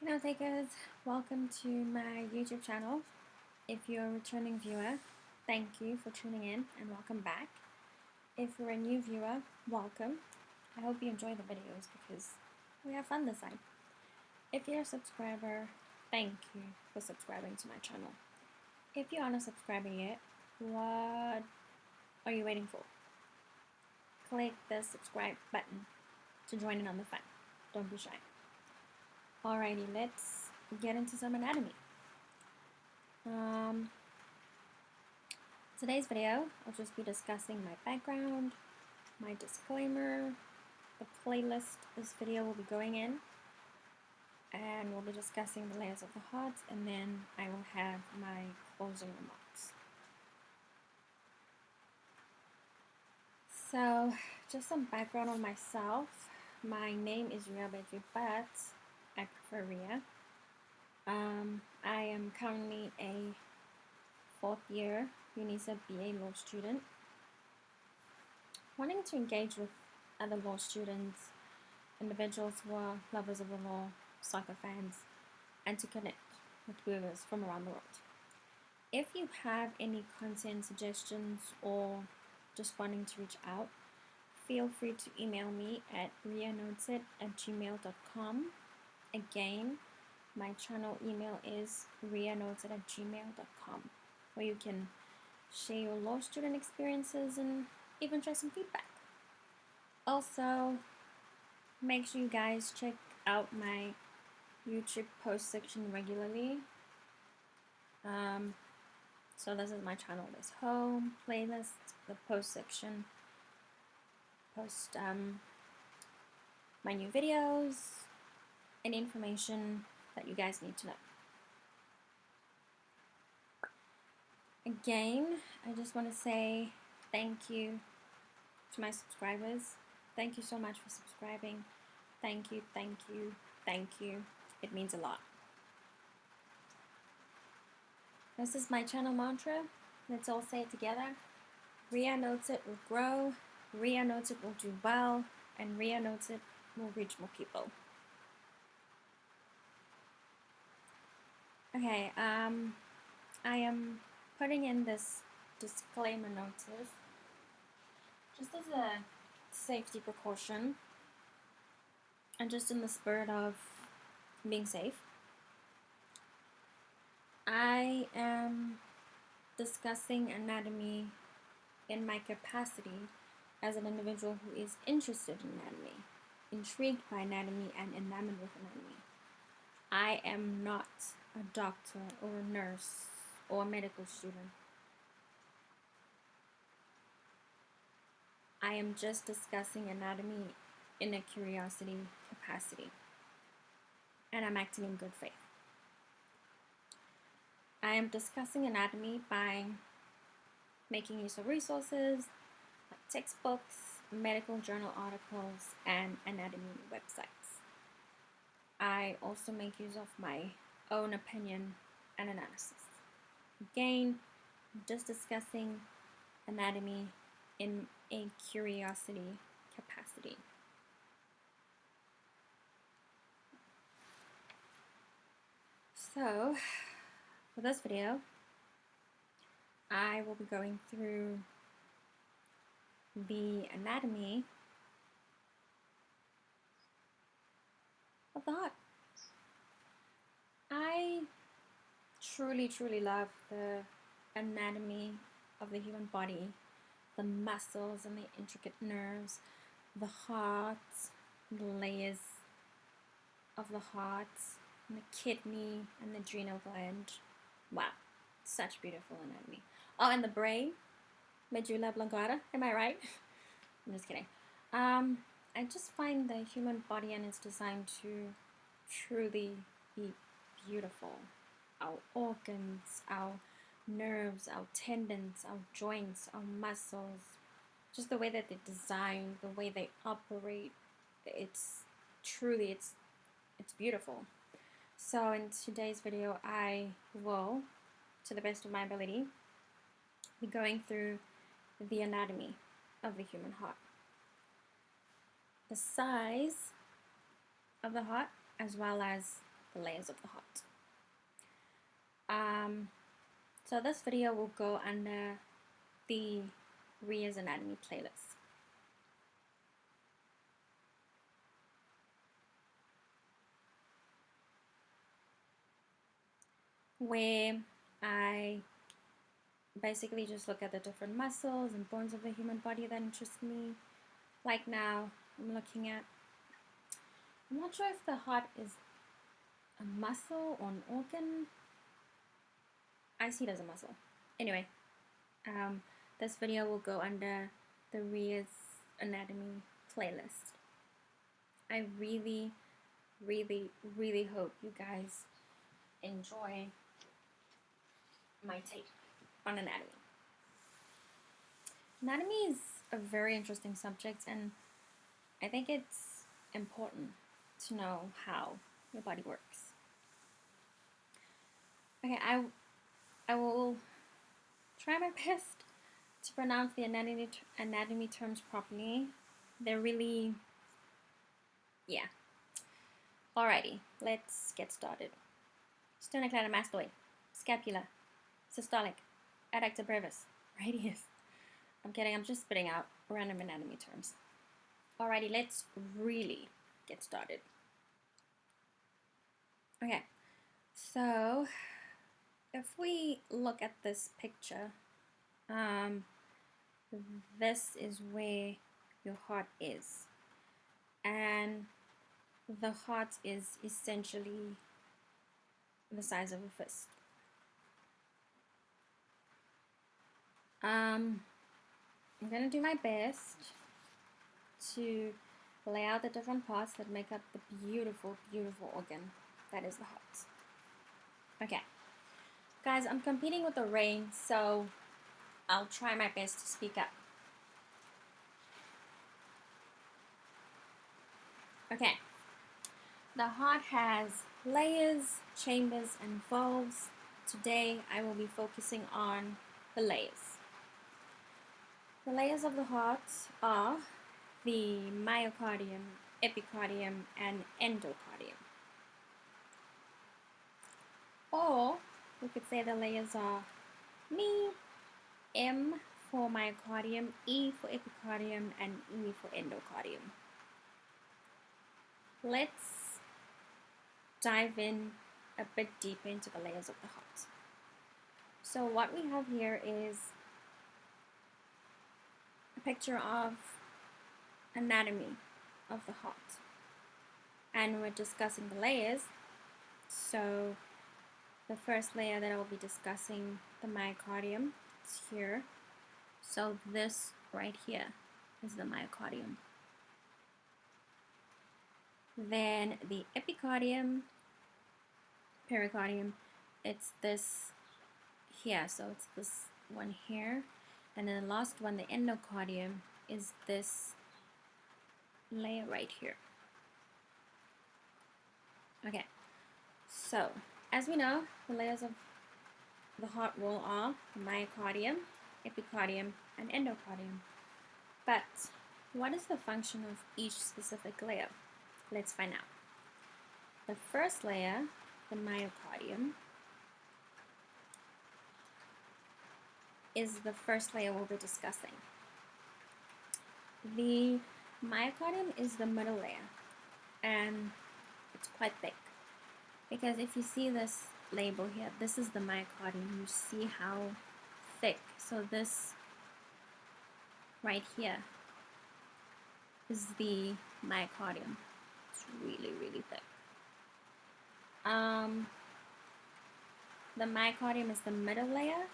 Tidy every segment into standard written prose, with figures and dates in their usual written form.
NoteTakers, welcome to my YouTube channel. If you're a returning viewer, thank you for tuning in and welcome back. If you're a new viewer, welcome. I hope you enjoy the videos because we have fun this time. If you're a subscriber, thank you for subscribing to my channel. If you aren't a subscriber yet, what are you waiting for? Click the subscribe button to join in on the fun. Don't be shy. Alrighty, let's get into some anatomy. Today's video, I'll just be discussing my background, my disclaimer, the playlist this video will be going in, and we'll be discussing the layers of the heart, and then I will have my closing remarks. So, just some background on myself. My name is Marieb, but I prefer Ria. I am currently a 4th year UNISA BA law student, wanting to engage with other law students, individuals who are lovers of the law, soccer fans, and to connect with viewers from around the world. If you have any content suggestions or just wanting to reach out, feel free to email me at rianoted@gmail.com. Again, my channel email is rianoted@gmail.com, where you can share your law student experiences and even share some feedback. Also, make sure you guys check out my YouTube post section regularly. So this is my channel. There's home, playlist, the post section. Post my new videos, any information that you guys need to know. Again, I just want to say thank you to my subscribers. Thank you so much for subscribing. Thank you, thank you, thank you. It means a lot. This is my channel mantra. Let's all say it together. Ria Noted will grow, Ria Noted will do well, and Ria Noted will reach more people. Okay, I am putting in this disclaimer notice just as a safety precaution and just in the spirit of being safe. I am discussing anatomy in my capacity as an individual who is interested in anatomy, intrigued by anatomy, and enamored with anatomy. I am not a doctor or a nurse or a medical student. I am just discussing anatomy in a curiosity capacity, and I'm acting in good faith. I am discussing anatomy by making use of resources like textbooks, medical journal articles, and anatomy websites. I also make use of my own opinion and analysis. Again, I'm just discussing anatomy in a curiosity capacity. So, for this video, I will be going through the anatomy of the heart. I truly love the anatomy of the human body, the muscles and the intricate nerves, the heart, the layers of the heart, and the kidney and the adrenal gland. Wow, such beautiful anatomy. Oh, and the brain, medulla oblongata. Am I right? I'm just kidding. I just find the human body and its design to truly be beautiful. Our organs, our nerves, our tendons, our joints, our muscles, just the way that they're designed, the way they operate, it's beautiful. So in today's video, I will, to the best of my ability, be going through the anatomy of the human heart. The size of the heart, as well as the layers of the heart. So this video will go under the Rear's Anatomy playlist. Where I basically just look at the different muscles and bones of the human body that interest me. Like now, I'm looking at, I'm not sure if the heart is a muscle or an organ. I see it as a muscle. Anyway, this video will go under the Rear's Anatomy playlist. I really, really, really hope you guys enjoy my take on anatomy. Anatomy is a very interesting subject, and I think it's important to know how your body works. Okay, I will try my best to pronounce the anatomy terms properly. They're really, yeah. Alrighty, let's get started. Sternocleidomastoid, scapula, systolic, adductor brevis, radius. I'm kidding, I'm just spitting out random anatomy terms. Alrighty, let's really get started. Okay, so if we look at this picture, this is where your heart is, and the heart is essentially the size of a fist. I'm gonna do my best to lay out the different parts that make up the beautiful, beautiful organ that is the heart. Okay, guys, I'm competing with the rain, so I'll try my best to speak up. Okay, the heart has layers, chambers, and valves. Today, I will be focusing on the layers. The layers of the heart are the myocardium, epicardium, and endocardium. Or we could say the layers are M for myocardium, E for epicardium, and E for endocardium. Let's dive in a bit deeper into the layers of the heart. So what we have here is a picture of anatomy of the heart, and we're discussing the layers. So the first layer that I will be discussing, the myocardium, is here. So this right here is the myocardium. Then the epicardium, pericardium, it's this here, so it's this one here. And then the last one, the endocardium, is this layer right here. Okay, so as we know, the layers of the heart wall are the myocardium, epicardium, and endocardium. But what is the function of each specific layer? Let's find out. The first layer, the myocardium, is the first layer we'll be discussing. The myocardium is the middle layer, and it's quite thick, because if you see this label here, this is the myocardium. You see how thick. So this right here is the myocardium. It's really, really thick. The myocardium is the middle layer,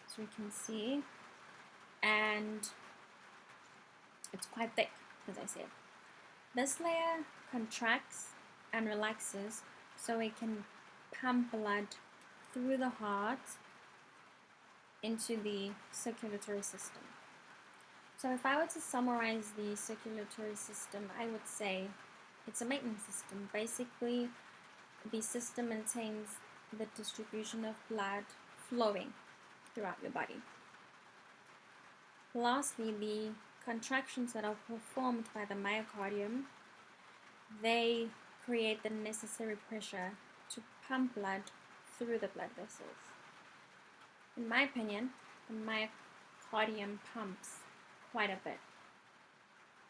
as we can see, and it's quite thick, as I said. This layer contracts and relaxes so it can pump blood through the heart into the circulatory system. So if I were to summarize the circulatory system, I would say it's a maintenance system. Basically, the system maintains the distribution of blood flowing throughout your body. Lastly, the contractions that are performed by the myocardium, they create the necessary pressure to pump blood through the blood vessels. In my opinion, the myocardium pumps quite a bit.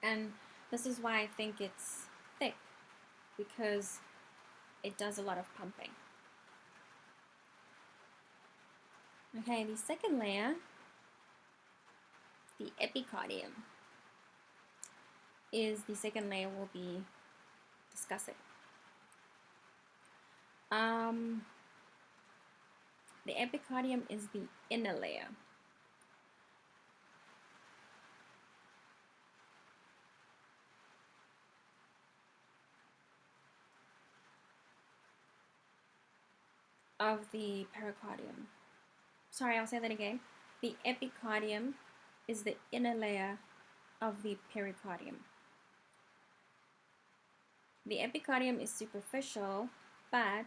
And this is why I think it's thick, because it does a lot of pumping. Okay, the second layer, the epicardium, is the second layer we'll be discussing. The epicardium is the inner layer. Of the pericardium. Sorry, I'll say that again. The epicardium is the inner layer of the pericardium. The epicardium is superficial, but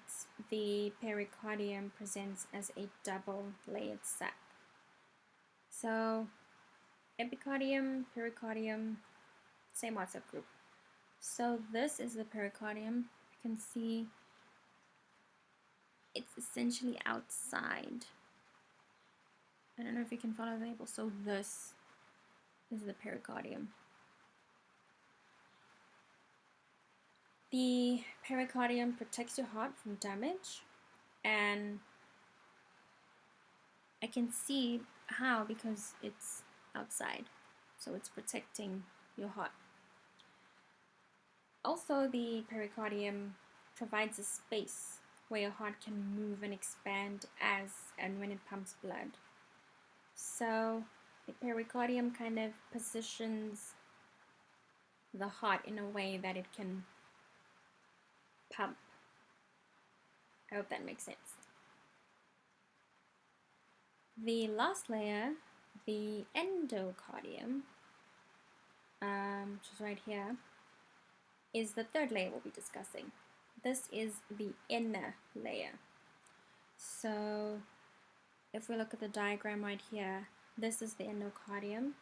the pericardium presents as a double-layered sac. So, epicardium, pericardium, same WhatsApp group. So this is the pericardium. You can see it's essentially outside. I don't know if you can follow the label. So this is the pericardium. The pericardium protects your heart from damage, and I can see how, because it's outside, so it's protecting your heart. Also, the pericardium provides a space where your heart can move and expand as and when it pumps blood. So the pericardium kind of positions the heart in a way that it can pump. I hope that makes sense. The last layer, the endocardium, which is right here, is the third layer we'll be discussing. This is the inner layer. So if we look at the diagram right here, this is the endocardium.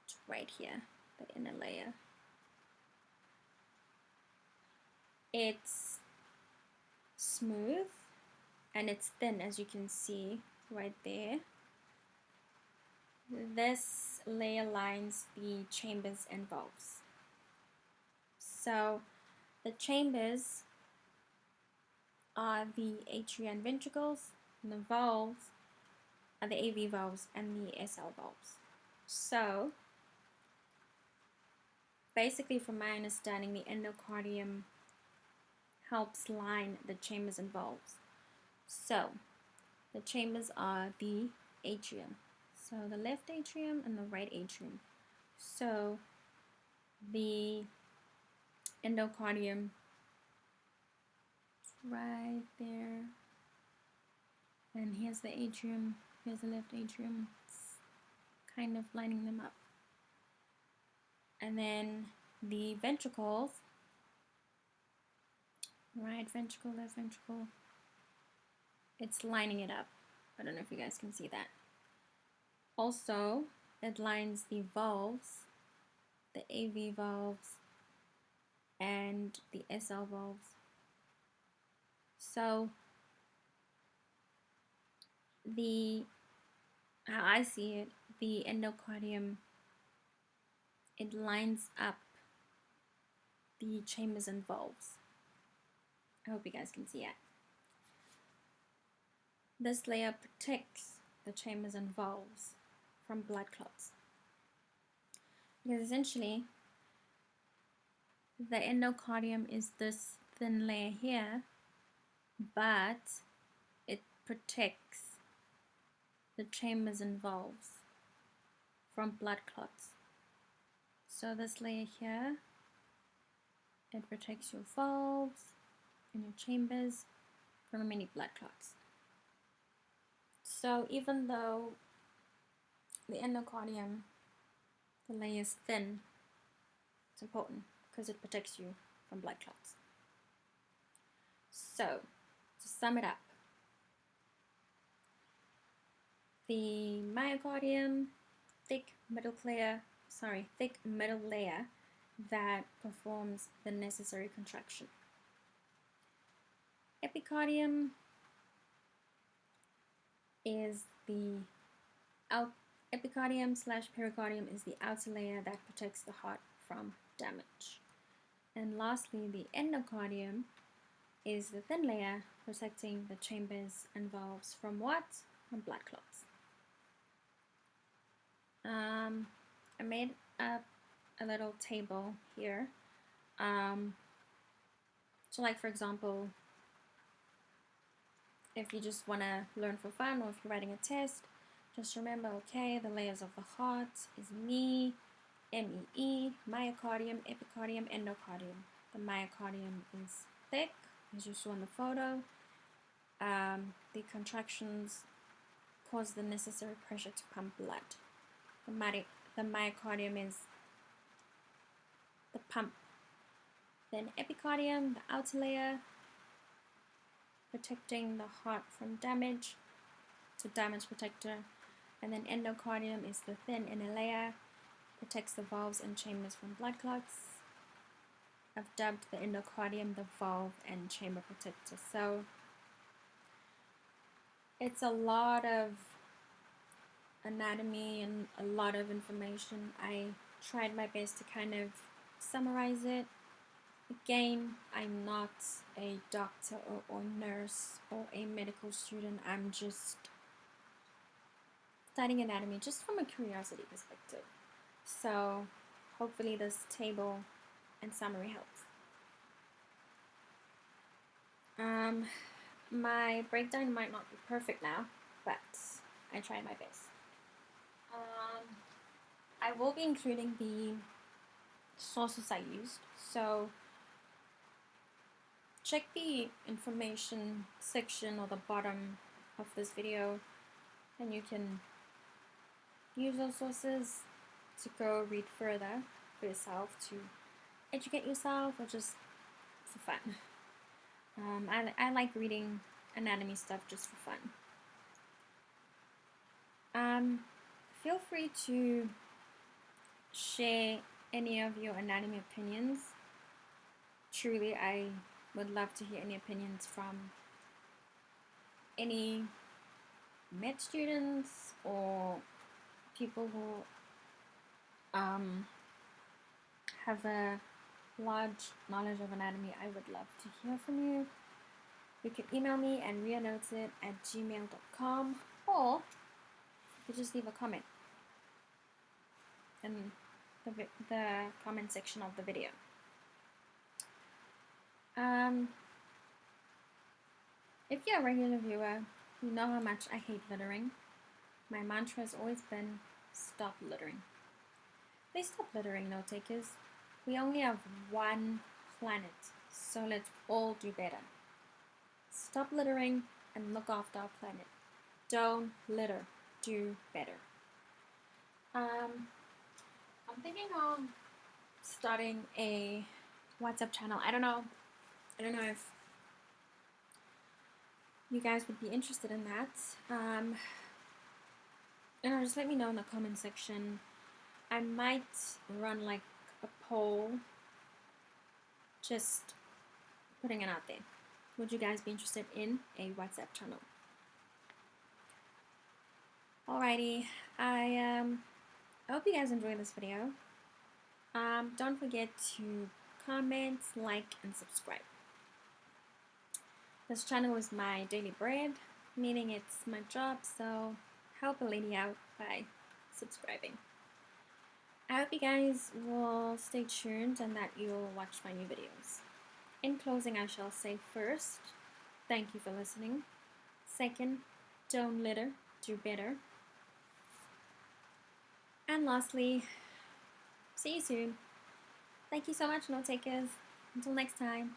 It's right here, the inner layer. It's smooth and it's thin, as you can see right there. This layer lines the chambers and valves. So the chambers are the atria and ventricles, and the valves are the AV valves and the SL valves. So basically, from my understanding, the endocardium helps line the chambers and valves. So the chambers are the atrium. So the left atrium and the right atrium. So the endocardium is right there. And here's the atrium, here's the left atrium. It's kind of lining them up. And then the ventricles, right ventricle, left ventricle, it's lining it up. I don't know if you guys can see that. Also, it lines the valves, the AV valves, and the SL valves. So how I see it, the endocardium, it lines up the chambers and valves. I hope you guys can see it. This layer protects the chambers and valves from blood clots. Because essentially, the endocardium is this thin layer here, but it protects the chambers and valves from blood clots. So this layer here, it protects your valves and your chambers from any blood clots. So even though the endocardium, the layer is thin, it's important because it protects you from blood clots. So to sum it up, the myocardium, thick middle layer that performs the necessary contraction. Epicardium is the epicardium / pericardium is the outer layer that protects the heart from damage. And lastly, the endocardium is the thin layer protecting the chambers and valves from what? From blood clots. I made up a little table here. So like for example, if you just want to learn for fun or if you're writing a test, just remember, okay, the layers of the heart is me, M-E-E, myocardium, epicardium, endocardium. The myocardium is thick, as you saw in the photo. The contractions cause the necessary pressure to pump blood. The myocardium is the pump. Then epicardium, the outer layer, protecting the heart from damage, so damage protector. And then endocardium is the thin inner layer, protects the valves and chambers from blood clots. I've dubbed the endocardium the valve and chamber protector. So it's a lot of anatomy and a lot of information. I tried my best to kind of summarize it. Again, I'm not a doctor or nurse or a medical student. I'm just studying anatomy just from a curiosity perspective. So hopefully this table and summary helps. My breakdown might not be perfect now, but I tried my best. I will be including the sources I used, so check the information section or the bottom of this video and you can use those sources to go read further for yourself, to educate yourself, or just for fun. I like reading anatomy stuff just for fun. Feel free to share any of your anatomy opinions. Truly, I would love to hear any opinions from any med students or people who have a large knowledge of anatomy. I would love to hear from you. You can email me at rianoted@gmail.com, or you could just leave a comment in the comment section of the video. If you're a regular viewer, you know how much I hate littering. My mantra has always been, stop littering. Please stop littering, NoteTakers. We only have one planet, so let's all do better. Stop littering and look after our planet. Don't litter, do better. I'm thinking of starting a WhatsApp channel. I don't know if you guys would be interested in that. Just let me know in the comment section. I might run like a poll, just putting it out there. Would you guys be interested in a WhatsApp channel? Alrighty, I hope you guys enjoyed this video. Don't forget to comment, like, and subscribe. This channel is my daily bread, meaning it's my job, so help a lady out by subscribing. I hope you guys will stay tuned and that you'll watch my new videos. In closing, I shall say first, thank you for listening. Second, don't litter, do better. And lastly, see you soon. Thank you so much, NoteTakers. Until next time.